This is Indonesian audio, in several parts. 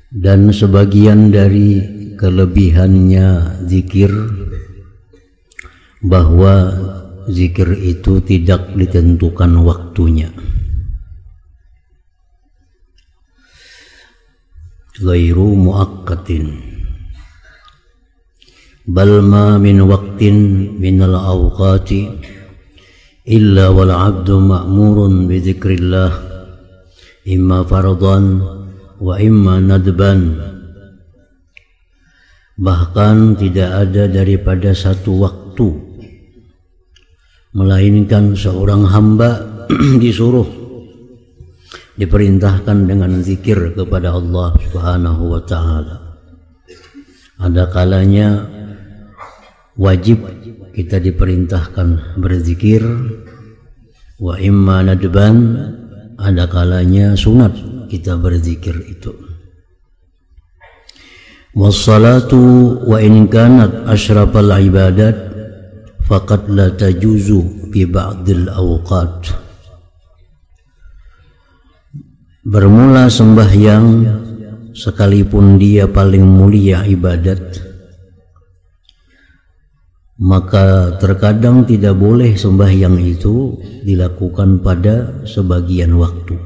Dan sebagian dari kelebihannya zikir bahwa zikir itu tidak ditentukan waktunya, ghairu muaqqatin, bal ma min waqtin minal awqati illa wal abdu ma'murun bi dzikrillah imma fardhan wa imma nadban. Bahkan tidak ada daripada satu waktu melainkan seorang hamba disuruh, diperintahkan dengan zikir kepada Allah Subhanahu wa ta'ala. Ada kalanya wajib kita diperintahkan berzikir, wa imma nadban, ada kalanya sunat kita berzikir itu. Wassalatu wa in kanat asyrafal ibadat faqad la tajuzu fi ba'dil awqat. Bermula sembahyang sekalipun dia paling mulia ibadat, maka terkadang tidak boleh sembahyang itu dilakukan pada sebagian waktu.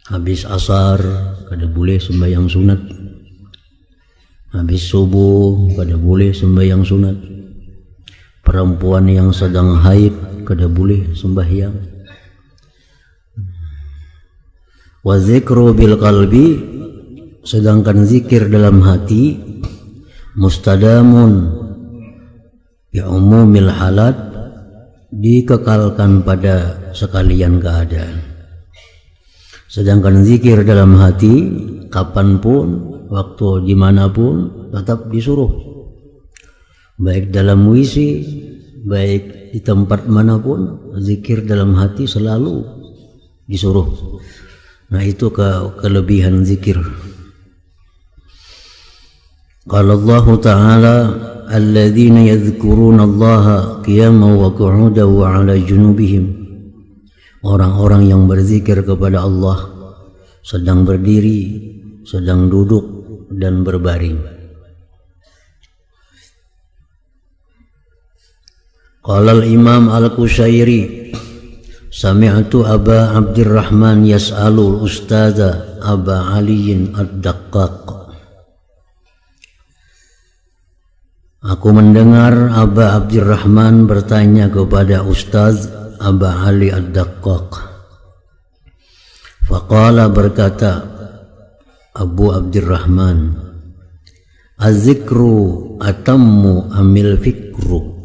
Habis asar kada boleh sembahyang sunat, habis subuh kada boleh sembahyang sunat, perempuan yang sedang haid kada boleh sembahyang. Wa zikru bil qalbi, sedangkan zikir dalam hati mustadamun bi umumil halat, dikekalkan pada sekalian keadaan. Sedangkan zikir dalam hati kapanpun, waktu dimanapun tetap disuruh, baik dalam WC, baik di tempat manapun, zikir dalam hati selalu disuruh. Nah, itu kelebihan zikir. Qala Allah Ta'ala alladzina yadhkuruna Allaha qiyaman wa qu'udan wa 'ala junubihim. Orang-orang yang berzikir kepada Allah sedang berdiri, sedang duduk, dan berbaring. Qala al-Imam Al-Qushairi sami'tu Aba Abdurrahman yas'alul ustadza Aba Aliyin Ad-Daqqaq. Aku mendengar Aba Abdurrahman bertanya kepada Ustaz Aba Ali Ad-Daqqaq. Faqala, berkata Abu Abdurrahman, az-zikru atammu amil fikru.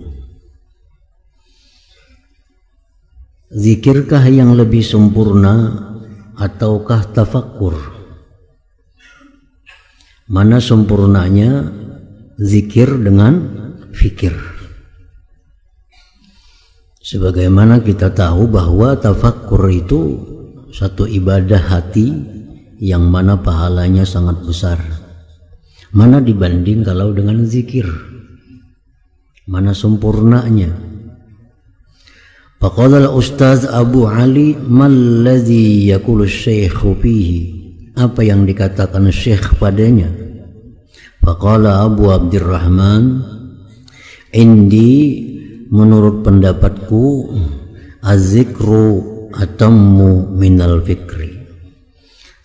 Zikirkah yang lebih sempurna ataukah tafakkur? Mana sempurnanya zikir dengan fikir? Sebagaimana kita tahu bahwa tafakkur itu satu ibadah hati yang mana pahalanya sangat besar. Mana dibanding kalau dengan zikir? Mana sempurnanya? Faqala al-Ustaz Abu Ali, mal ladzi yaqulu asy-syaikhu fihi? Apa yang dikatakan syekh padanya? Faqala Abu Abdurrahman, indi, menurut pendapatku, az-zikru atammu minal fikri.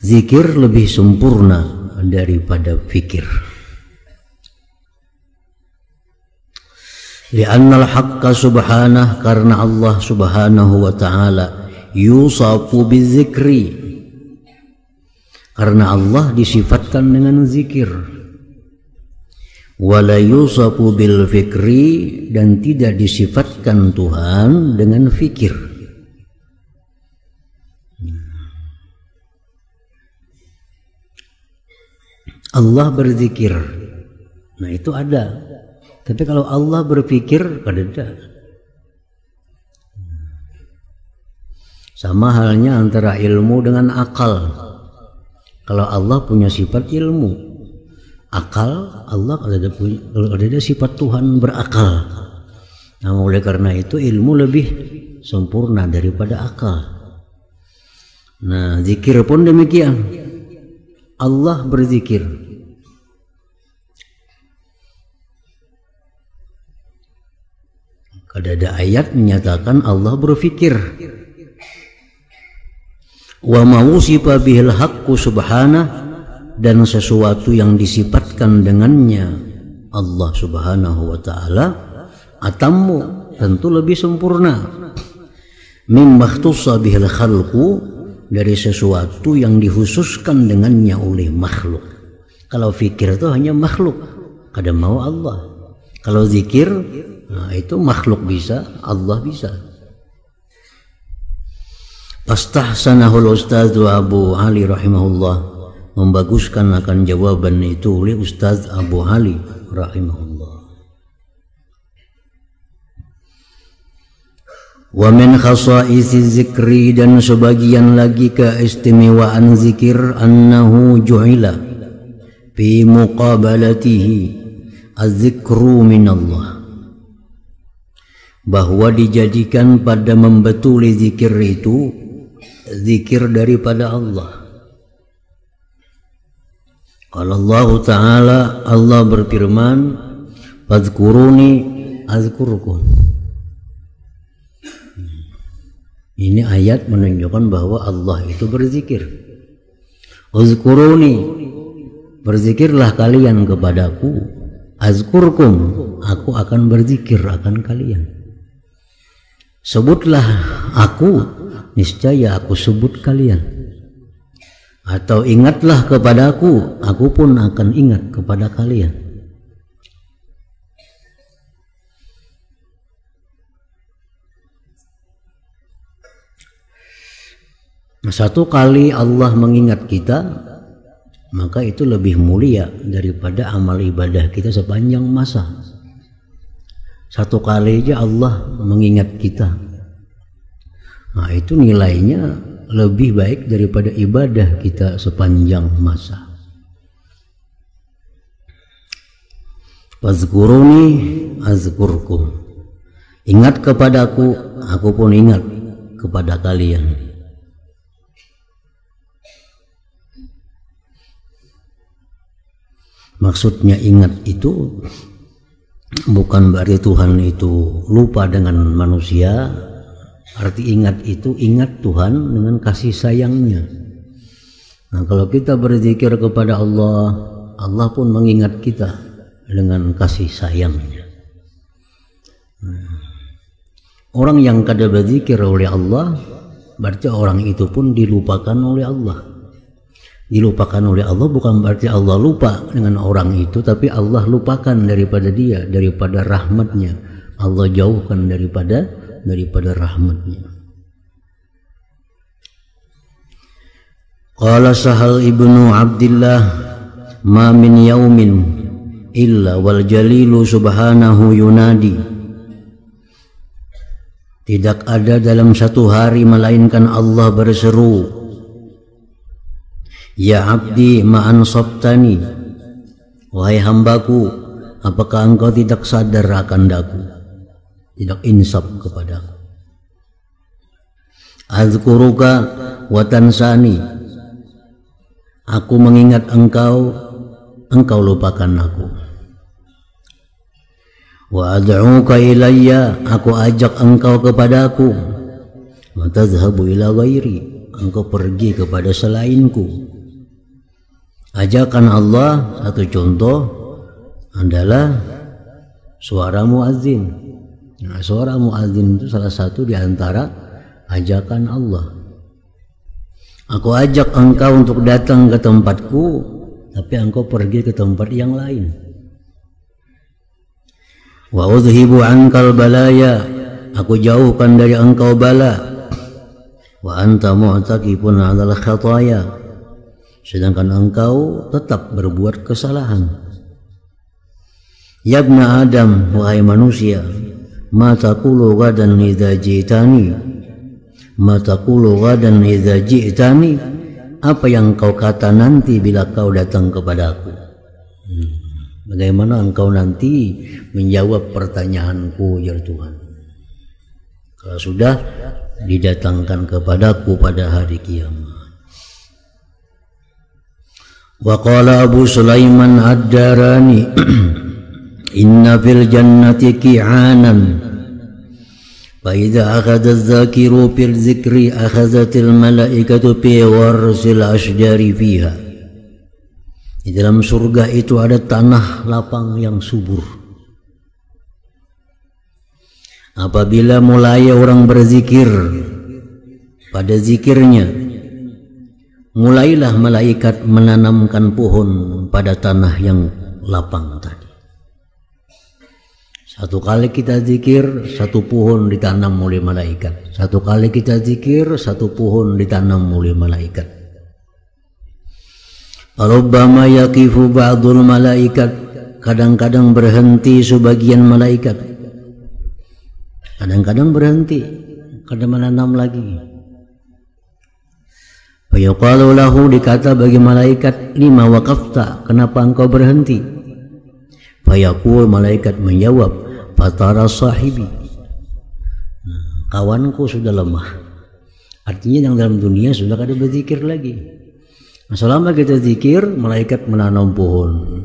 Zikir lebih sempurna daripada fikir. Li'annal haqqa subhanah, karena Allah subhanahu wa ta'ala yusafu bizikri, karena Allah disifatkan dengan zikir. Wala yusafu bil fikri, dan tidak disifatkan Tuhan dengan fikir. Allah berzikir, nah itu ada. Tapi kalau Allah berpikir, ada. Sama halnya antara ilmu dengan akal. Kalau Allah punya sifat ilmu, akal, Allah kalau ada sifat Tuhan berakal. Nah, oleh karena itu ilmu lebih sempurna daripada akal. Nah, zikir pun demikian. Allah berzikir. Ada ayat menyatakan Allah berfikir. Wa mausifa bihil haqqu subhanah, dan sesuatu yang disifatkan dengannya Allah subhanahu wa ta'ala atammu, tentu lebih sempurna, mimma ikhtussa bihil khalqu, dari sesuatu yang dikhususkan dengannya oleh makhluk. Kalau fikir itu hanya makhluk, kada mau Allah. Kalau zikir, nah itu makhluk bisa, Allah bisa. Fastahsanahul Ustadz Abu Ali rahimahullah, membaguskan akan jawaban itu oleh Ustadz Abu Ali rahimahullah. Wa min khasaisi zikri, dan sebagian lagi keistimewaan zikir, annahu ju'ila fi muqabalatihi az-zikru minallah, bahwa dijadikan pada membetuli zikir itu zikir daripada Allah. Kalau Allah Ta'ala, Allah berfirman, fadhkuruni azkurkum. Ini ayat menunjukkan bahwa Allah itu berzikir. Uzkuruni, berzikirlah kalian kepadaku. Azkurkum, aku akan berzikir akan kalian. Sebutlah aku, niscaya aku sebut kalian. Atau ingatlah kepadaku, aku pun akan ingat kepada kalian. Satu kali Allah mengingat kita, maka itu lebih mulia daripada amal ibadah kita sepanjang masa. Satu kali aja Allah mengingat kita, nah itu nilainya lebih baik daripada ibadah kita sepanjang masa. Fazkuruni azkurkum, ingat kepadaku, aku pun ingat kepada kalian. Maksudnya ingat itu bukan berarti Tuhan itu lupa dengan manusia. Arti ingat itu ingat Tuhan dengan kasih sayangnya. Nah, kalau kita berzikir kepada Allah, Allah pun mengingat kita dengan kasih sayangnya. Orang yang kada berzikir oleh Allah, berarti orang itu pun dilupakan oleh Allah. Dilupakan oleh Allah bukan berarti Allah lupa dengan orang itu, tapi Allah lupakan daripada dia, daripada rahmatnya. Allah jauhkan daripada rahmatnya. Qala Sahal ibnu Abdillah, ma min yaumin illa wal jalilu subhanahu yunadi, tidak ada dalam satu hari melainkan Allah berseru, ya abdi ma'an sabtani, wahai hambaku, apakah engkau tidak sadar akan daku, tidak insaf kepadaku. Azkuruka wa tansani, aku mengingat engkau, engkau lupakan aku. Wa ad'uka ilayya, aku ajak engkau kepadaku. Wa tadhhabu ila ghairi, engkau pergi kepada selainku. Ajakan Allah, satu contoh adalah suara muazzin. Nah, suara muazzin itu salah satu di antara ajakan Allah. Aku ajak engkau untuk datang ke tempatku, tapi engkau pergi ke tempat yang lain. Wa udhibu ankal balaya, aku jauhkan dari engkau bala. Wa anta mu'taqifun 'alal khataya, sedangkan engkau tetap berbuat kesalahan. Ya ibna Adam, wahai manusia, ma taqulu ghadan idza ji'tani, ma taqulu ghadan idza ji'tani, apa yang kau kata nanti bila kau datang kepadaku. Bagaimana engkau nanti menjawab pertanyaanku, ya Tuhan, kalau sudah didatangkan kepadaku pada hari kiamat. Wa qala Abu Sulaiman Ad-Darani inna fil jannati qi'anan fa idza akhadha adh-dhakiru fil dzikri akhadhatil malaikatu fi warsil asjari fiha. Di dalam surga itu ada tanah lapang yang subur. Apabila mulai orang berzikir, pada zikirnya mulailah malaikat menanamkan pohon pada tanah yang lapang tadi. Satu kali kita zikir, satu pohon ditanam oleh malaikat. Satu kali kita zikir, satu pohon ditanam oleh malaikat. Rubbama yaqifu ba'dul malaikat, kadang-kadang berhenti sebagian malaikat. Kadang-kadang berhenti, kadang menanam lagi. Fayaqalu lahu, dikata bagi malaikat, lima waqafta, kenapa engkau berhenti? Fayaqul, malaikat menjawab, fatara sahibi, kawanku sudah lemah. Artinya yang dalam dunia sudah kada berzikir lagi. Nah, selama kita zikir, malaikat menanam pohon.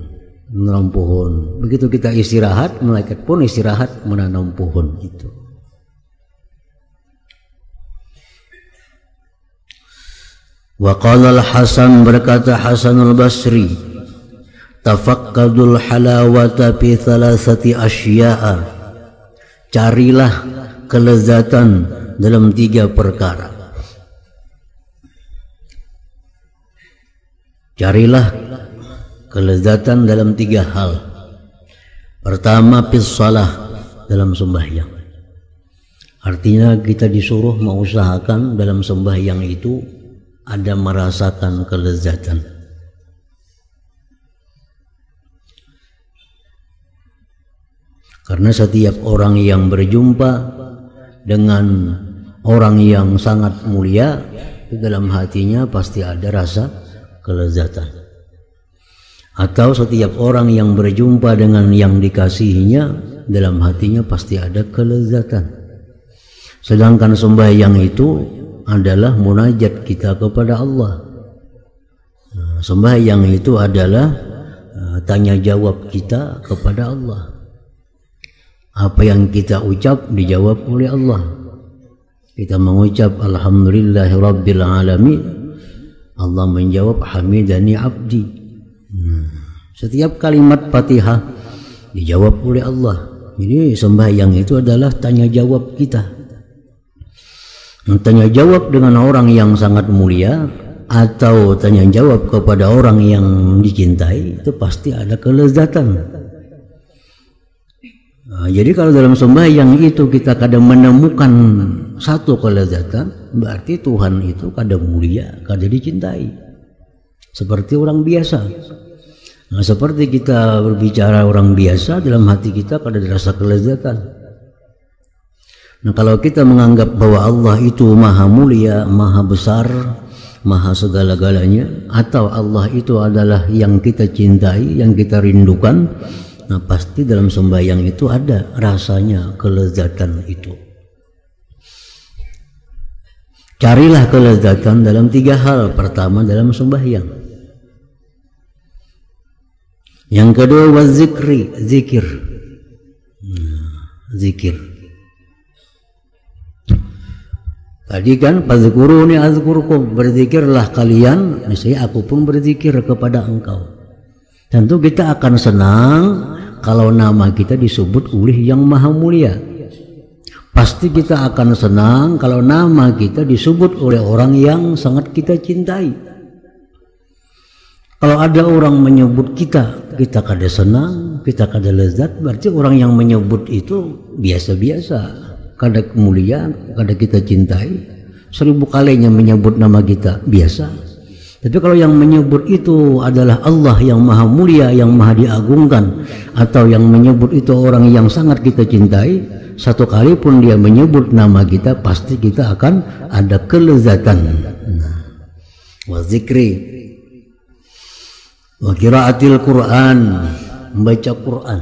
Begitu kita istirahat, malaikat pun istirahat menanam pohon itu. Wa qala al-Hasan, berkata Hasan al-Basri, tafaqqadul halawata fi thalathati asya'a, carilah kelezatan dalam 3 perkara. Carilah kelezatan dalam 3 hal. Pertama, fis shalah, dalam sembahyang. Artinya kita disuruh mengusahakan dalam sembahyang itu ada merasakan kelezatan. Karena setiap orang yang berjumpa dengan orang yang sangat mulia, dalam hatinya pasti ada rasa kelezatan. Atau setiap orang yang berjumpa dengan yang dikasihinya, dalam hatinya pasti ada kelezatan. Sedangkan sembahyang itu adalah munajat kita kepada Allah. Sembahyang itu adalah tanya jawab kita kepada Allah. Apa yang kita ucap dijawab oleh Allah. Kita mengucap alhamdulillahi rabbil alamin, Allah menjawab hamidani abdi. Setiap kalimat Fatihah dijawab oleh Allah. Jadi sembahyang itu adalah tanya jawab kita. Tanya jawab dengan orang yang sangat mulia atau tanya jawab kepada orang yang dicintai, itu pasti ada kelezatan. Nah, jadi kalau dalam sembahyang itu kita kadang menemukan satu kelezatan, berarti Tuhan itu kadang mulia, kadang dicintai. Seperti orang biasa. Nah, seperti kita berbicara orang biasa, dalam hati kita kadang dirasa kelezatan. Nah, kalau kita menganggap bahwa Allah itu maha mulia, maha besar, maha segala-galanya, atau Allah itu adalah yang kita cintai, yang kita rindukan, nah pasti dalam sembahyang itu ada rasanya kelezatan itu. Carilah kelezatan dalam 3 hal. Pertama, dalam sembahyang. Yang kedua, wazikri, zikir. Zikir. Tadi kan fadzkuruni azkurkum, berzikirlah kalian, niscaya aku pun berzikir kepada engkau. Tentu kita akan senang kalau nama kita disebut oleh yang maha mulia. Pasti kita akan senang kalau nama kita disebut oleh orang yang sangat kita cintai. Kalau ada orang menyebut kita kada senang, kita kada lezat, berarti orang yang menyebut itu biasa-biasa. Kada kemuliaan, kada kita cintai. 1000 kalinya menyebut nama kita biasa. Tapi kalau yang menyebut itu adalah Allah yang maha mulia, yang maha diagungkan, atau yang menyebut itu orang yang sangat kita cintai, 1 kali pun dia menyebut nama kita, pasti kita akan ada kelezatan. Wa zikri, wa qiraatil Quran, membaca Quran.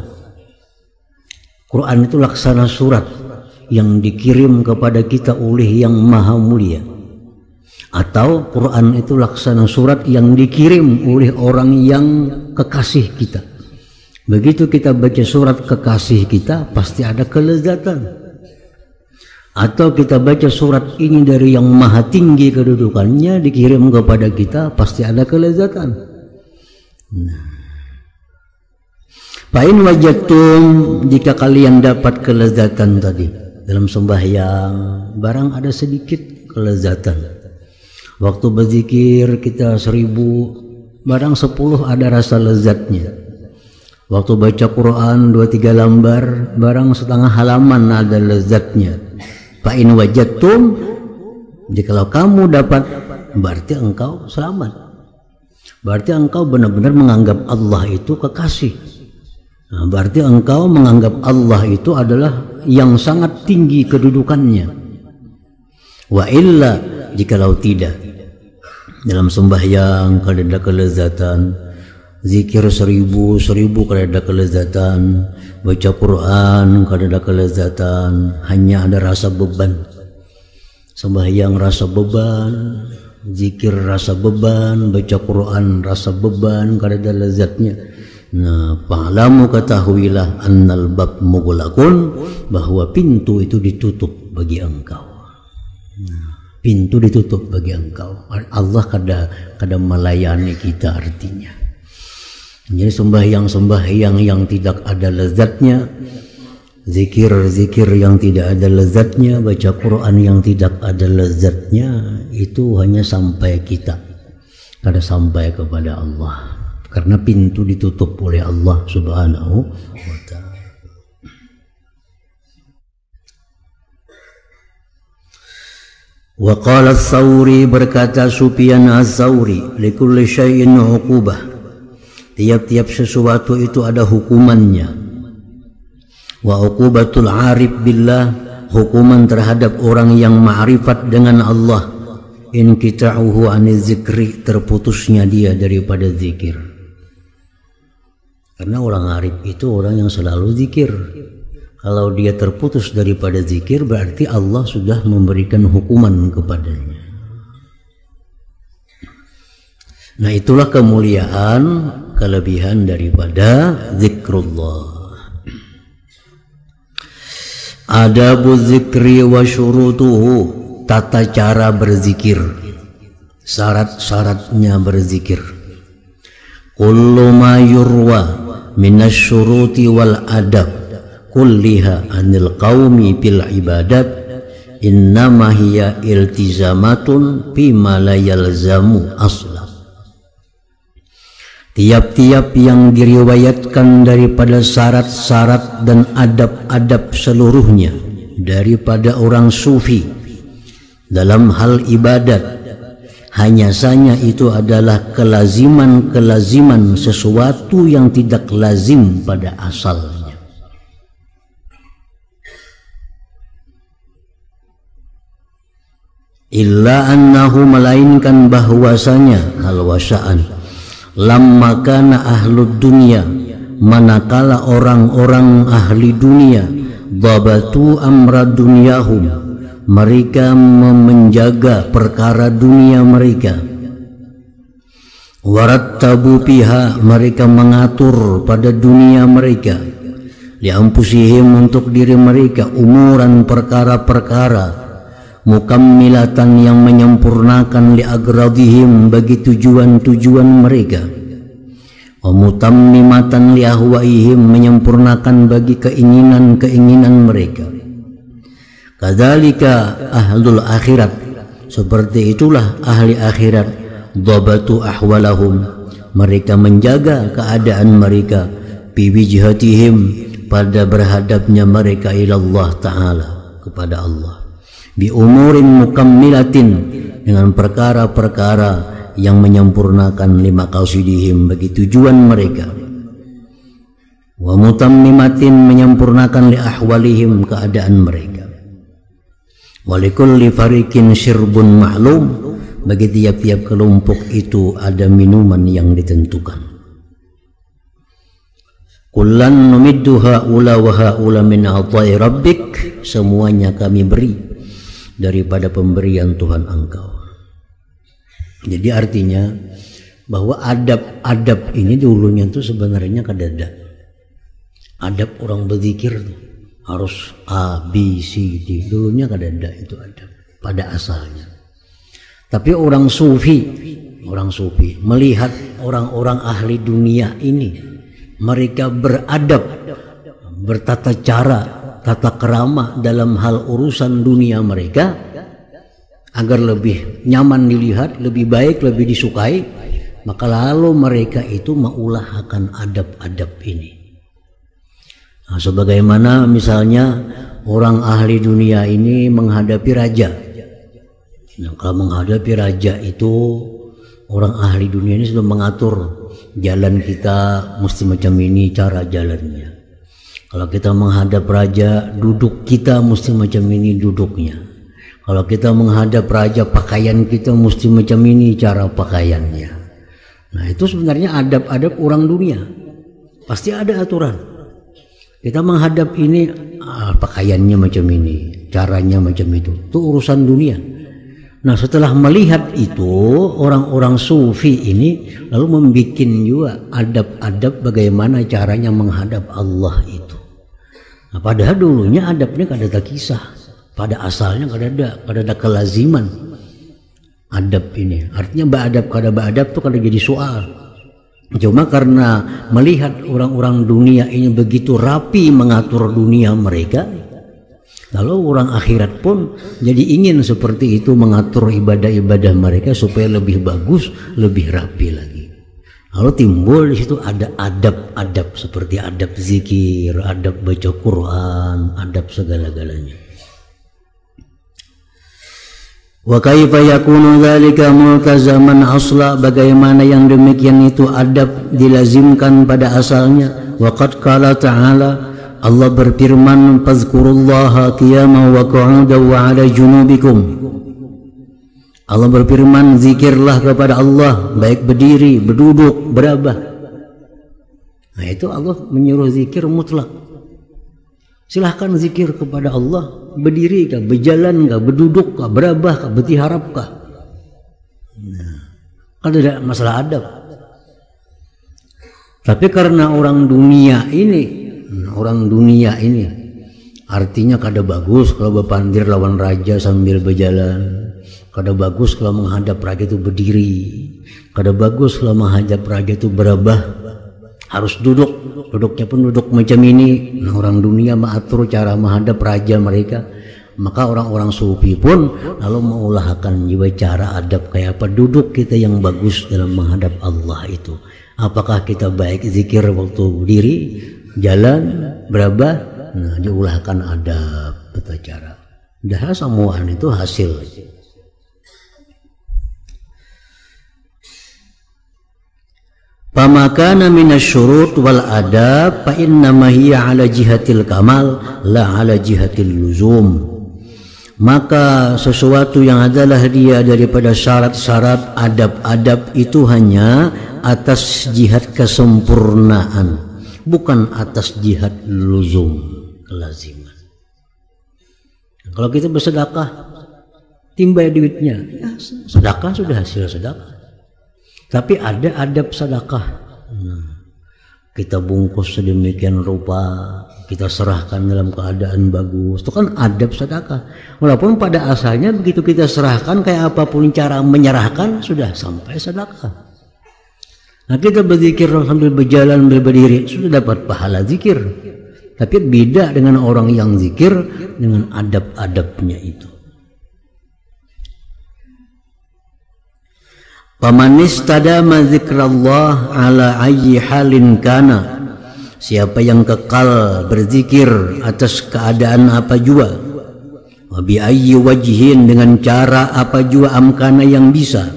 Quran itu laksana surat yang dikirim kepada kita oleh yang maha mulia. Atau Quran itu laksana surat yang dikirim oleh orang yang kekasih kita. Begitu kita baca surat kekasih kita, pasti ada kelezatan. Atau kita baca surat ini dari yang maha tinggi kedudukannya, dikirim kepada kita, pasti ada kelezatan. Nah, Fa'in wajatum, jika kalian dapat kelezatan tadi dalam sembahyang, barang ada sedikit kelezatan. Waktu berzikir kita 1000, barang 10 ada rasa lezatnya. Waktu baca Quran 2-3 lembar, barang setengah halaman ada lezatnya. Fa'in wajatum, jikalau kamu dapat, berarti engkau selamat. Berarti engkau benar-benar menganggap Allah itu kekasih. Nah, berarti engkau menganggap Allah itu adalah yang sangat tinggi kedudukannya. Wa illa, jikalau tidak, dalam sembahyang kalau ada kelezatan, zikir 1000 kalau ada kelezatan, baca Quran kalau ada kelezatan, hanya ada rasa beban. Sembahyang rasa beban, zikir rasa beban, baca Quran rasa beban, kalau ada lezatnya. Nah, fa'lamu, ketahuilah, annal bab mughlaqun, bahwa pintu itu ditutup bagi engkau. Nah, pintu ditutup bagi engkau. Allah kada melayani kita artinya. Jadi sembahyang yang tidak ada lezatnya, zikir yang tidak ada lezatnya, baca Quran yang tidak ada lezatnya, itu hanya sampai kita, kada sampai kepada Allah. Karena pintu ditutup oleh Allah Subhanahu wa ta'ala. Wa qala Ats-Tsauri, berkata Sufyan Ats-Tsauri, likulli syai'in 'uqubah, tiap-tiap sesuatu itu ada hukumannya. Wa 'uqubatul 'arif billah, hukuman terhadap orang yang ma'rifat dengan Allah, in qita'uhu 'aniz zikri, terputusnya dia daripada zikir. Karena orang arif itu orang yang selalu zikir. Kalau dia terputus daripada zikir, berarti Allah sudah memberikan hukuman kepadanya. Nah, itulah kemuliaan, kelebihan daripada zikrullah. Adabu zikri wa syurutuhu, tata cara berzikir, syarat-syaratnya berzikir. Kullu ma yurwa minasyuruti wal adab kulliha anil qaumi bil ibadat innama hiya iltizamatun bima la yalzamu asla. Tiap-tiap yang diriwayatkan daripada syarat-syarat dan adab-adab seluruhnya daripada orang sufi dalam hal ibadat, hanya saja itu adalah kelaziman sesuatu yang tidak lazim pada asalnya. Illa annahu, melainkan bahwasanya, hal wasa'an, lamma kana ahlud dunya, manakala orang-orang ahli dunia, dhabatu amra dunyahum, mereka menjaga perkara dunia mereka, warattabu biha, mereka mengatur pada dunia mereka, liampusihim, untuk diri mereka, umuran perkara-perkara, mukammilatan, yang menyempurnakan, liagradihim, bagi tujuan-tujuan mereka, wa mutammimatan liahwaihim, menyempurnakan bagi keinginan-keinginan mereka. Kadzalika ahlul akhirat, seperti itulah ahli akhirat, dhabatu ahwalahum, mereka menjaga keadaan mereka, biwijhatihim, pada berhadapnya mereka ilallah ta'ala, kepada Allah, bi umurin mukammilatin, dengan perkara-perkara yang menyempurnakan, lima qasidihim, bagi tujuan mereka, wa mutammimatin, menyempurnakan li ahwalihim, keadaan mereka. Walikulli fariqin syirbun ma'lum, bagi tiap-tiap kelompok itu ada minuman yang ditentukan. Kullan numiddu haula wa haula min ata'i rabbik, semuanya kami beri daripada pemberian Tuhan engkau. Jadi artinya bahwa adab ini dulunya itu sebenarnya kadada. Adab orang berzikir tuh harus A, B, C, D. Dulunya kadada itu adab pada asalnya. Tapi orang sufi melihat orang-orang ahli dunia ini, mereka beradab, bertata cara, tata kerama dalam hal urusan dunia mereka agar lebih nyaman dilihat, lebih baik, lebih disukai, maka lalu mereka itu mengulahkan adab-adab ini. Nah, sebagaimana misalnya orang ahli dunia ini menghadapi raja. Nah, kalau menghadapi raja itu orang ahli dunia ini sudah mengatur jalan kita mesti macam ini cara jalannya. Kalau kita menghadap raja, duduk kita mesti macam ini duduknya. Kalau kita menghadap raja, pakaian kita mesti macam ini cara pakaiannya. Nah, itu sebenarnya adab-adab orang dunia. Pasti ada aturan. Kita menghadap ini, pakaiannya macam ini, caranya macam itu. Itu urusan dunia. Nah, setelah melihat itu, orang-orang sufi ini lalu membuat juga adab-adab bagaimana caranya menghadap Allah itu. Nah, padahal dulunya adabnya kada kisah. Pada asalnya kada ada kelaziman adab ini. Artinya ba'adab itu kada jadi soal. Cuma karena melihat orang-orang dunia ini begitu rapi mengatur dunia mereka, lalu orang akhirat pun jadi ingin seperti itu mengatur ibadah-ibadah mereka supaya lebih bagus, lebih rapi lagi. Lalu timbul di situ ada adab-adab seperti adab zikir, adab baca Quran, adab segala-galanya. Wa kaifa yakunu dzalika multazaman asla, bagaimana yang demikian itu adab dilazimkan pada asalnya. Wa qad qala ta'ala, Allah berfirman, fazkurullaha qiyaman wa qu'udan wa 'ala junubikum. Allah berfirman, zikirlah kepada Allah baik berdiri, berduduk, berabah. Nah, itu Allah menyuruh zikir mutlak. Silahkan zikir kepada Allah, berdiri kah, berjalan kah, berduduk kah, berabah kah, bertiharap kah. Nah, kan tidak masalah adab. Tapi karena orang dunia ini artinya kada bagus kalau berpandir lawan raja sambil berjalan. Kada bagus kalau menghadap raja itu berdiri. Kada bagus kalau menghadap raja itu berabah. Harus duduk. Duduknya pun duduk macam ini. Nah, orang dunia mengatur cara menghadap raja mereka. Maka orang-orang sufi pun lalu mengulahkan juga cara adab kayak apa duduk kita yang bagus dalam menghadap Allah itu. Apakah kita baik zikir waktu berdiri, jalan, berabah? Nah, diulahkan adab tata cara. Dah semuaan itu hasil. Pamakana minasyurut wal adab fa innama hiya ala jihatil kamal la ala jihatil luzum. Maka sesuatu yang adalah dia daripada syarat-syarat adab-adab itu hanya atas jihad kesempurnaan, bukan atas jihad luzum, kelaziman. Kalau kita bersedekah timbai duitnya, ya, sedekah sudah hasil sedekah. Tapi ada adab sedekah. Kita bungkus sedemikian rupa, kita serahkan dalam keadaan bagus. Itu kan adab sedekah. Walaupun pada asalnya begitu kita serahkan kayak apapun cara menyerahkan sudah sampai sedekah. Nah, kita berzikir sambil berjalan, sambil berdiri sudah dapat pahala zikir. Tapi beda dengan orang yang zikir dengan adab-adabnya itu. Faman istadama zikrallah ala ayyi halin kana, siapa yang kekal berzikir atas keadaan apa jua, wa bi ayyi wajhin dengan cara apa jua amkana yang bisa,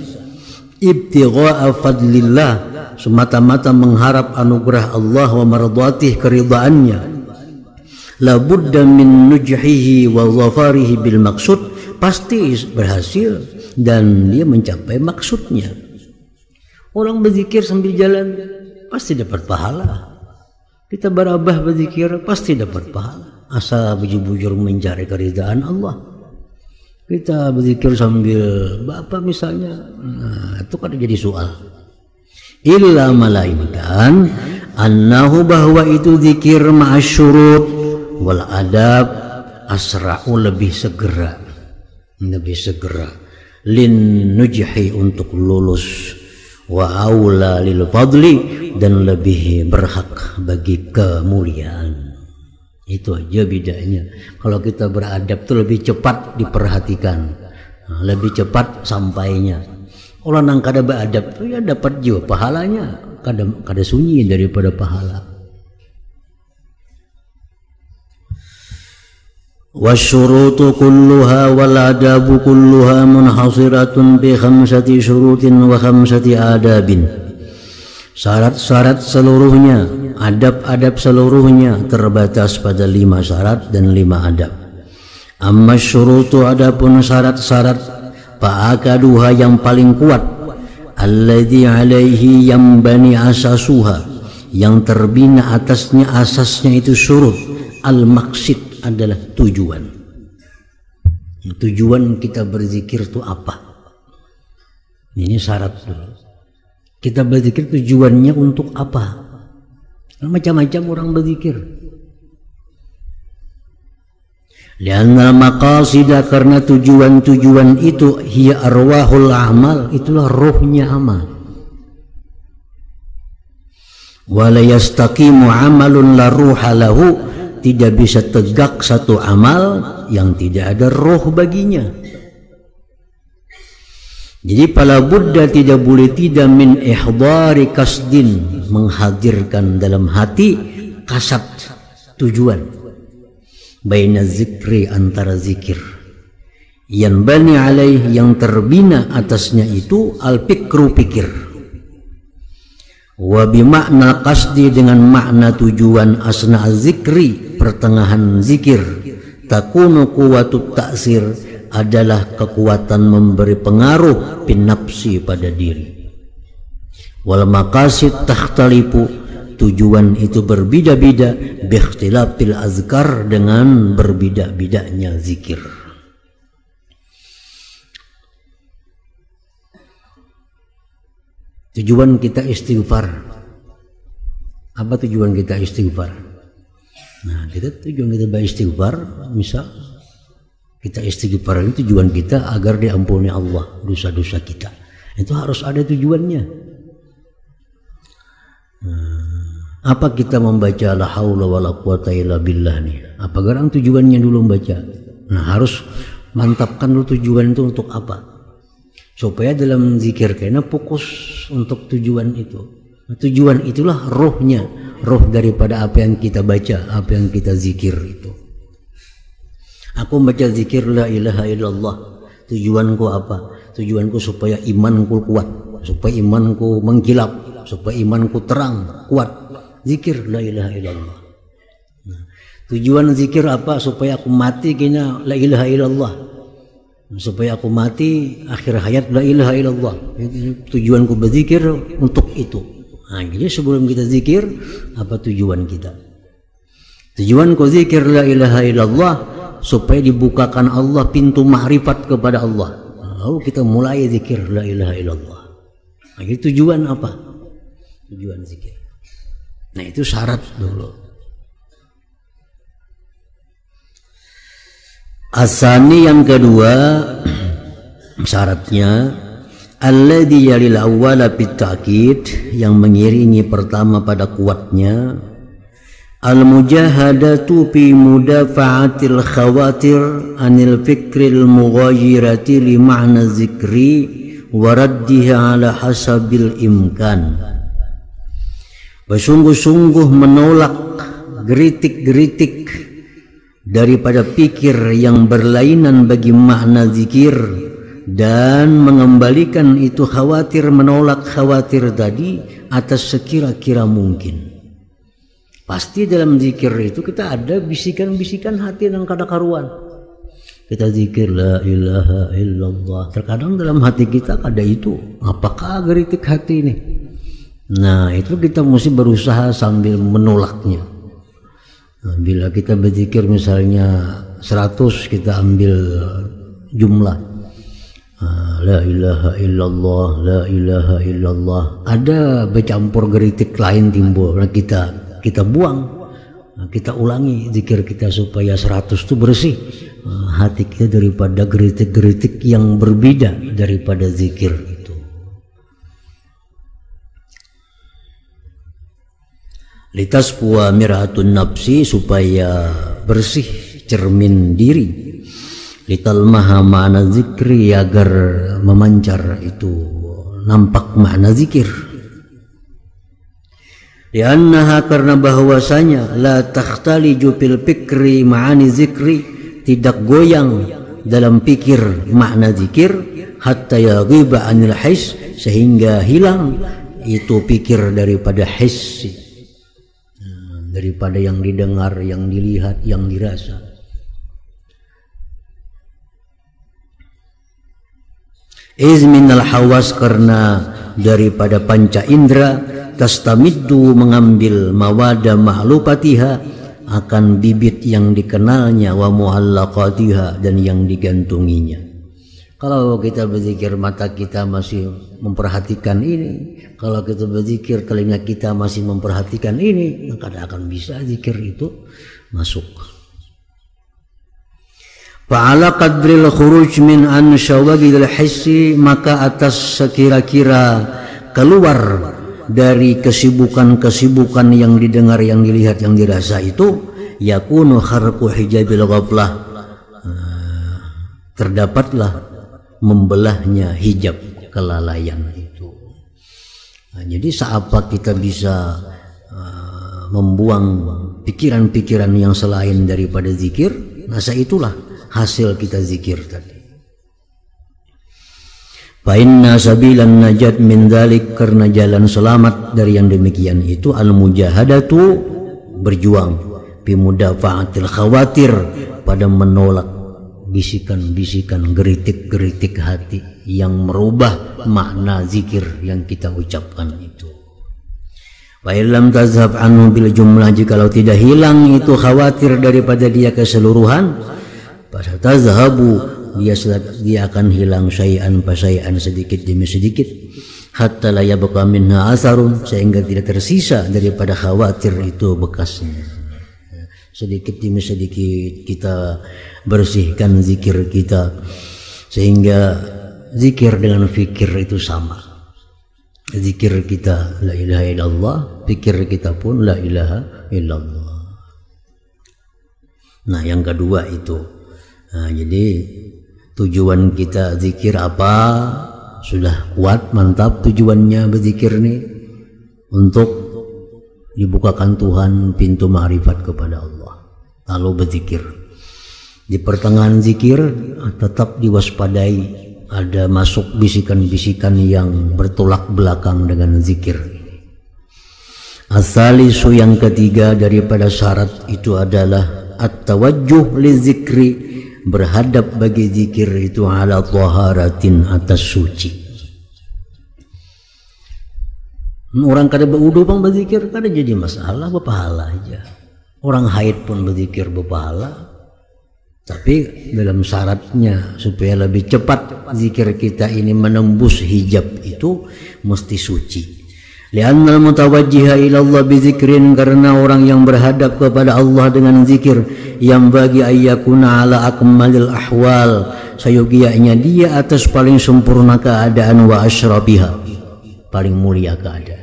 ibtigha'a fadlillah semata-mata mengharap anugerah Allah wa mardhatih keridhaannya, la budda min nujhihi wa dhafarihi bil maqsud, pasti berhasil dan dia mencapai maksudnya. Orang berzikir sambil jalan pasti dapat pahala. Kita berabah berzikir pasti dapat pahala. Asal bujur-bujur mencari keridhaan Allah. Kita berzikir sambil bapak misalnya, nah, itu kan jadi soal. Illa melainkan annahu bahwa itu zikir ma'asyurut wal adab asra'u lebih segera lin nujhi untuk lulus wa aula lil fadli dan lebih berhak bagi kemuliaan. Itu aja bedanya. Kalau kita beradab tuh lebih cepat diperhatikan, lebih cepat sampainya. Orang yang kada beradab tuh ya dapat juga pahalanya, kada sunyi daripada pahala. Wasyurutu kulluha wal adabu kulluha munhasiratun bi khamsati syurutin wa khamsati adabin. Syarat-syarat seluruhnya, adab-adab seluruhnya terbatas pada 5 syarat dan 5 adab. Amma syurutu adapun syarat-syarat fa'akaduha yang paling kuat, alladzi alaihi yambani asasuha, yang terbina atasnya asasnya itu syurut. Al-maqsid adalah tujuan. Tujuan kita berzikir itu apa? Ini syarat dulu. Kita berzikir tujuannya untuk apa? Macam-macam orang berzikir. Lianna maqasida, karena tujuan-tujuan itu hiya arwahul amal, itulah rohnya amal. Wala yastaqimu amalun la ruha lahu, tidak bisa tegak satu amal yang tidak ada roh baginya. Jadi pala buddha tidak boleh tidak min ihdari kasdin, menghadirkan dalam hati kasat tujuan. Baina zikri, antara zikir. Yang bani alaih, yang terbina atasnya itu al-fikru, pikir. Wa bimakna kasdi, dengan makna tujuan asna zikri, pertengahan zikir. Takunu kuwatut taksir, adalah kekuatan memberi pengaruh bin nafsi pada diri. Wal maqasid takhtalifu, tujuan itu berbeda-beda, biikhtilafil azkar, dengan berbeda-bedanya zikir. Tujuan kita istighfar. Apa tujuan kita istighfar? Nah, tujuan kita beristighfar, misal kita istighfar ini tujuan kita agar diampuni Allah dosa-dosa kita. Itu harus ada tujuannya. Apa kita membaca la haula wala quwata illa billah nih? Apa garang tujuannya dulu membaca? Nah, harus mantapkan dulu tujuan itu untuk apa? Supaya dalam zikir kena fokus untuk tujuan itu. Nah, tujuan itulah rohnya, roh daripada apa yang kita baca, apa yang kita zikir itu. Aku membaca zikir la ilaha illallah. Tujuanku apa? Tujuanku supaya imanku kuat, supaya imanku mengkilap, supaya imanku terang, kuat. Zikir la ilaha illallah. Nah, tujuan zikir apa? Supaya aku mati kena la ilaha illallah. Supaya aku mati akhir hayat la ilaha illallah. Tujuanku berzikir untuk itu. Nah, jadi sebelum kita zikir, apa tujuan kita? Tujuanku zikir la ilaha illallah supaya dibukakan Allah pintu ma'rifat kepada Allah. Lalu kita mulai zikir la ilaha illallah. Nah, itu tujuan apa? Tujuan zikir. Nah, itu syarat dulu. Asani, yang kedua syaratnya, alladzi yalil awwala bitta'kid, yang mengiringi pertama pada kuatnya, al-mujahadatu fi mudafa'atil khawatir anil fikril mughayirati li ma'na zikri wa raddiha ala hasabil imkan. Bersungguh-sungguh menolak geritik-geritik daripada pikir yang berlainan bagi makna zikir, dan mengembalikan itu khawatir, menolak khawatir tadi atas sekira-kira mungkin. Pasti dalam zikir itu kita ada bisikan-bisikan hati yang kada karuan. Kita zikir la ilaha illallah, terkadang dalam hati kita ada itu, apakah geritik hati ini? Nah, itu kita mesti berusaha sambil menolaknya. Nah, bila kita berzikir misalnya 100, kita ambil jumlah. La ilaha illallah, la ilaha illallah. Ada bercampur geritik lain timbul. Nah, kita buang. Nah, kita ulangi zikir kita supaya 100 itu bersih hati kita daripada geritik-geritik yang berbeda daripada zikir itu. Litasfuwa mir'atun nafsi, supaya bersih cermin diri. Litalmaha ma'na zikri, agar memancar itu nampak makna zikir. Liannaha, karena bahwasanya la takhtaliju fil fikri ma'ani zikri, tidak goyang dalam pikir makna zikir, hatta yaghiba anil his, sehingga hilang itu pikir daripada his, daripada yang didengar, yang dilihat, yang dirasa. Izminal hawas, karena daripada panca indera, tastamiddu, mengambil mawada ma'lupatiha, akan bibit yang dikenalnya, wa muallaqatiha, dan yang digantunginya. Kalau kita berzikir mata kita masih memperhatikan ini, kalau kita berzikir telinga kita masih memperhatikan ini, maka tidak akan bisa zikir itu masuk. Fa'ala qadril khuruj min an syawagil hissi, maka atas sekira-kira keluar dari kesibukan-kesibukan yang didengar, yang dilihat, yang dirasa itu, yakunu kharqu hijabil ghaflah, terdapatlah membelahnya hijab kelalaian itu. Nah, jadi seapa kita bisa membuang pikiran-pikiran yang selain daripada zikir, nah itulah hasil kita zikir tadi. Fa inna sabilan najat min dzalik, karena jalan selamat dari yang demikian itu, al mujahadatu, berjuang, bi mudafa'atil khawatir, pada menolak bisikan-bisikan, geritik-geritik hati yang merubah makna zikir yang kita ucapkan itu. Wa illam tazhab anhu bil jumlah, jikalau tidak hilang itu khawatir daripada dia keseluruhan, fasatazhabu, dia akan hilang syai'an pasai'an, sedikit demi sedikit, hatta la yabqa minha asarun, sehingga tidak tersisa daripada khawatir itu bekasnya. Sedikit demi sedikit kita bersihkan zikir kita, sehingga zikir dengan fikir itu sama. Zikir kita la ilaha illallah, fikir kita pun la ilaha illallah. Nah, yang kedua itu. Nah, jadi tujuan kita zikir apa? Sudah kuat, mantap tujuannya berzikir nih, untuk dibukakan Tuhan pintu ma'rifat kepada Allah. Lalu berzikir. Di pertengahan zikir tetap diwaspadai, ada masuk bisikan-bisikan yang bertolak belakang dengan zikir. Asalisu, yang ketiga daripada syarat itu adalah at-tawajjuh li zikri, berhadap bagi zikir itu ala taharatin, atas suci. Orang kada berudu pun berzikir kada jadi masalah, berpahala aja. Orang haid pun berzikir berpahala, tapi dalam syaratnya supaya lebih cepat zikir kita ini menembus hijab itu mesti suci. Li'annal mutawajjiha ila Allah bizikrin, karena orang yang berhadap kepada Allah dengan zikir, yang bagi ayyakuna ala akmalil ahwal, sayogianya dia atas paling sempurna keadaan, wa asyrabiha, paling mulia keadaan.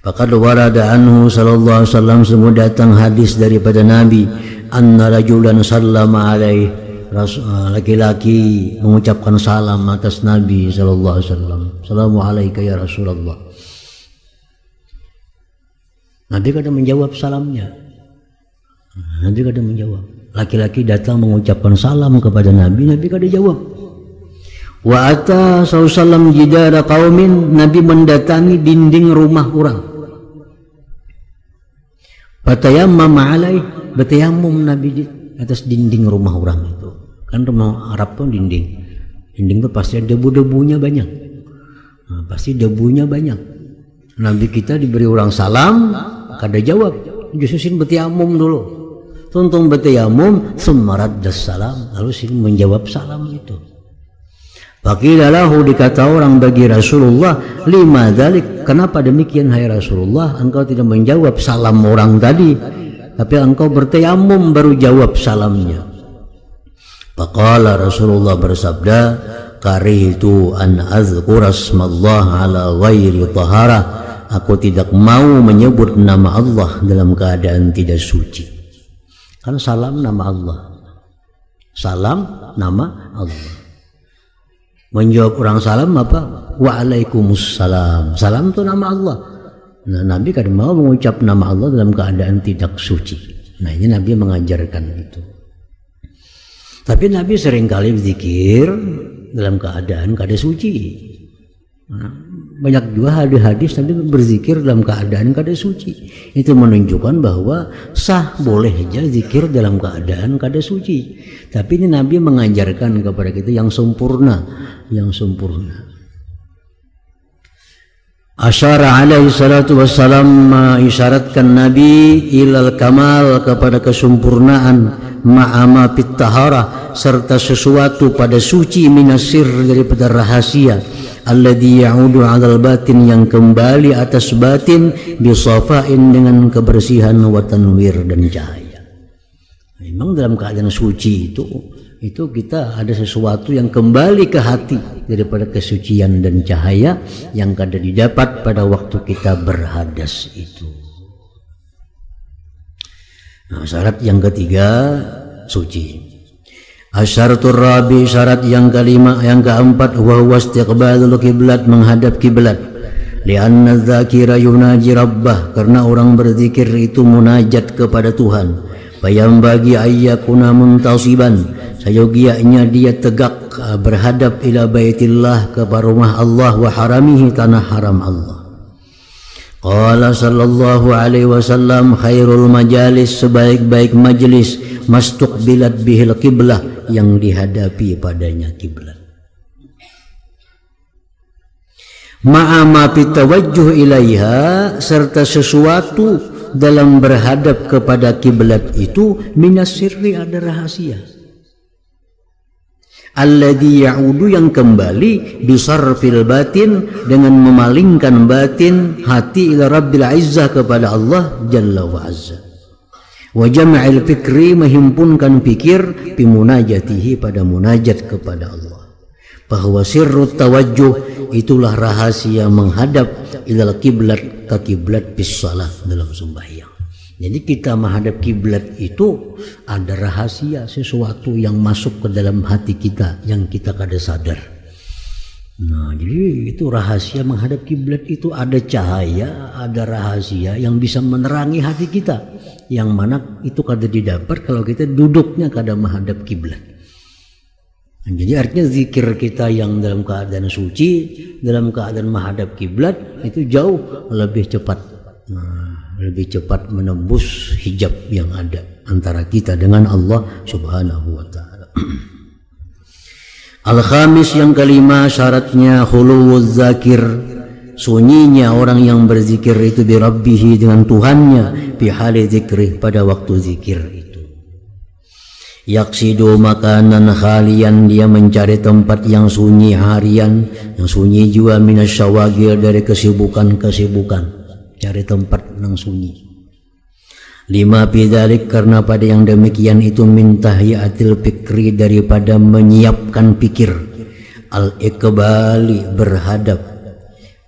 Faqad warada anhu sallallahu alaihi wasallam, sungguh datang hadis daripada Nabi, anna rajulan sallama alaihi, laki-laki mengucapkan salam atas Nabi sallallahu alaihi wasallam, assalamu alayka ya Rasulullah. Nabi kadang menjawab salamnya. Nabi kadang menjawab. Laki-laki datang mengucapkan salam kepada Nabi, Nabi kadang jawab. Wa ata sallallahu jidara qaumin, Nabi mendatangi dinding rumah orang. Fatayammam alaih, bertayamum Nabi di atas dinding rumah orang itu. Kan rumah Arab tuh dinding. Dinding itu pasti ada debu-debunya banyak. Nah, pasti debunya banyak. Nabi kita diberi orang salam, kada jawab, jususin bertayamum dulu. tuntung bertayamum, summa raddas salam, lalu sini menjawab salam itu. Faqilalahu, dikata orang bagi Rasulullah, lima dzalik, kenapa demikian hai Rasulullah, engkau tidak menjawab salam orang tadi, tapi engkau bertayamum baru jawab salamnya. Faqala, Rasulullah bersabda, karihtu an azkura asmallah ala ghairi taharah, aku tidak mau menyebut nama Allah dalam keadaan tidak suci. Kan salam nama Allah, salam nama Allah. Menjawab orang salam apa? Waalaikumsalam. Salam itu nama Allah. Nah, Nabi kan mau mengucap nama Allah dalam keadaan tidak suci. Nah, ini Nabi mengajarkan itu. Tapi Nabi seringkali berzikir dalam keadaan kada suci. Nah, banyak juga hadis-hadis Nabi berzikir dalam keadaan kada suci. Itu menunjukkan bahwa sah, boleh aja zikir dalam keadaan kada suci. Tapi ini Nabi mengajarkan kepada kita yang sempurna, yang sempurna. Asyara alaihi salatu wassalam, isyaratkan Nabi ilal kamal, kepada kesempurnaan, ma'ama fit taharah, serta sesuatu pada suci, minasir, daripada rahasia, alladhi ya'udu 'alal batin, yang kembali atas batin, bisafain, dengan kebersihan, wa tanwir, dan cahaya. Memang dalam keadaan suci itu kita ada sesuatu yang kembali ke hati daripada kesucian dan cahaya yang kada didapat pada waktu kita berhadas itu. Nah, syarat yang ketiga suci. Asyaratur rabi, syarat yang kelima, yang keempat, wa huwa istiqbalul kiblat, menghadap kiblat. Lianna dzakira yunaji rabbah, karena orang berzikir itu munajat kepada Tuhan. Bayam bagi ayyakuna muntasiban, sayogianya dia tegak berhadap ila baitillah, kepada rumah Allah, wa haramihi, tanah haram Allah. Qala sallallahu alaihi wasallam, khairul majalis, sebaik-baik majlis, mastuqbilat bihil qiblah, yang dihadapi padanya kiblat. Ma'ama pitawajjuh ilaiha, serta sesuatu dalam berhadap kepada kiblat itu, minas sirri, ada rahasia. Alladhi ya'udu, yang kembali, bisarfil batin, dengan memalingkan batin hati, ila rabbil izzah, kepada Allah jalla wa azza. Wa jama'il fikri, menghimpunkan pikir, bimunajatihi, pada munajat kepada Allah. Bahwa sirrut tawajjuh, itulah rahasia menghadap ilal kiblat, ke kiblat, bis salat, dalam sembahyang. Jadi kita menghadap kiblat itu ada rahasia, sesuatu yang masuk ke dalam hati kita yang kita kada sadar. Nah, jadi itu rahasia menghadap kiblat itu, ada cahaya, ada rahasia yang bisa menerangi hati kita, yang mana itu kada didapat kalau kita duduknya kada menghadap kiblat. Nah, jadi artinya zikir kita yang dalam keadaan suci, dalam keadaan menghadap kiblat, itu jauh lebih cepat. Nah, lebih cepat menembus hijab yang ada antara kita dengan Allah Subhanahu wa ta'ala. Al-khamis, yang kelima, syaratnya khuluwuz zakir, sunyinya orang yang berzikir itu bi rabbihi, dengan Tuhannya, bi hali zikri, pada waktu zikir itu. Yaksidu makanan khalian, dia mencari tempat yang sunyi harian, yang sunyi juga, minasyawagil, dari kesibukan-kesibukan, cari tempat yang sunyi. Lima bidzalik, karena pada yang demikian itu, min tahyiatil fikri, daripada menyiapkan pikir, al-iqbali, berhadap,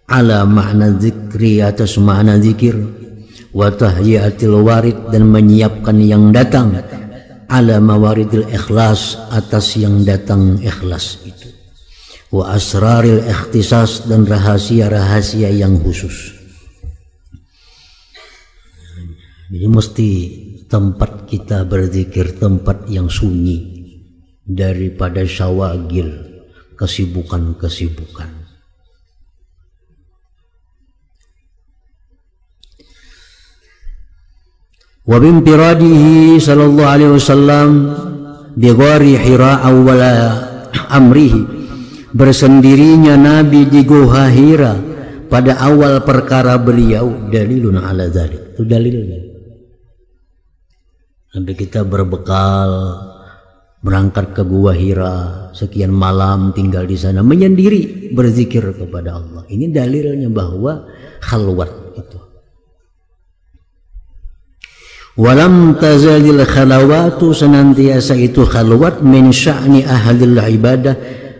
ala makna zikri, atas makna zikir, wa tahyiatil warid, dan menyiapkan yang datang, ala mawaridil ikhlas, atas yang datang ikhlas itu, wa asraril ikhtisas, dan rahasia-rahasia yang khusus. Jadi mesti tempat kita berzikir tempat yang sunyi daripada syawagil, kesibukan-kesibukan. Wa bimpiradihi sallallahu alaihi wasallam bi ghari Hira awwala amrihi, bersendirinya Nabi di Gua Hira pada awal perkara beliau, dalilun ala dzalik, itu dalilnya. Sampai kita berbekal berangkat ke Gua Hira, sekian malam tinggal di sana menyendiri berzikir kepada Allah. Ini dalilnya bahwa khalwat itu. Walam tazalil khalawatu, senantiasa itu khalwat, min sya'ni ahlil ibadah,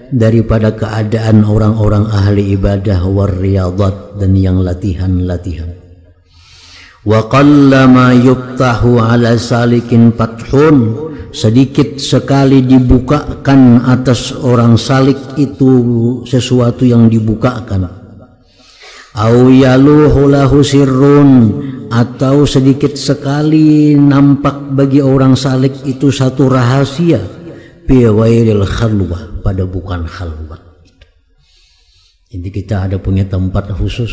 daripada keadaan orang-orang ahli ibadah, war riyadat, dan yang latihan-latihan. Wa qallama yuftahu ala salikin fathun, sedikit sekali dibukakan atas orang salik itu sesuatu yang dibukakan. Au yaluhu lahu sirrun, atau sedikit sekali nampak bagi orang salik itu satu rahasia, bi ghairil khalwah, pada bukan khalwat. Jadi kita ada punya tempat khusus,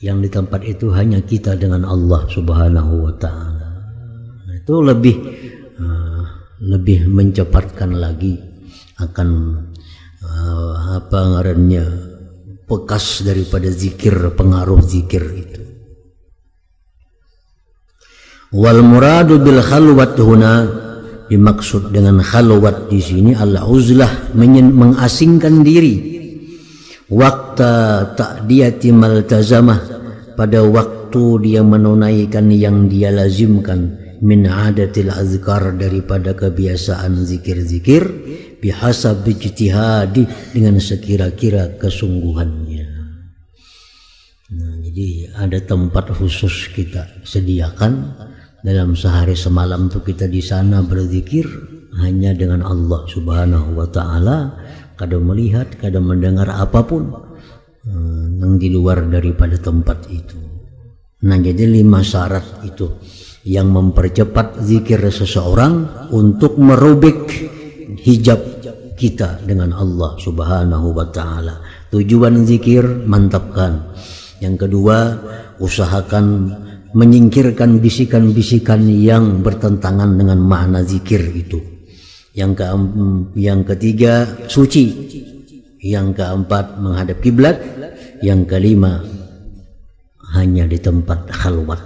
yang di tempat itu hanya kita dengan Allah Subhanahu wa taala. Itu lebih mencepatkan lagi akan apa ngarannya, bekas daripada zikir, pengaruh zikir itu. Wal muradu bil khalwat huna, dimaksud dengan khalwat di sini al-uzlah, mengasingkan diri. Waqta ta'diyati maltazamah, pada waktu dia menunaikan yang dia lazimkan, min adatil azkar, daripada kebiasaan zikir-zikir, bihasab ijtihadi, dengan sekira-kira kesungguhannya. Nah, jadi ada tempat khusus kita sediakan dalam sehari semalam tuh kita di sana berzikir hanya dengan Allah Subhanahu wa taala, kadang melihat, kadang mendengar apapun yang di luar daripada tempat itu. Nah, jadi 5 syarat itu yang mempercepat zikir seseorang untuk merubik hijab kita dengan Allah Subhanahu wa taala. Tujuan zikir, mantapkan. Yang kedua, usahakan menyingkirkan bisikan-bisikan yang bertentangan dengan makna zikir itu. Yang ketiga, suci. Yang keempat, menghadap kiblat. Yang kelima, hanya di tempat khalwat.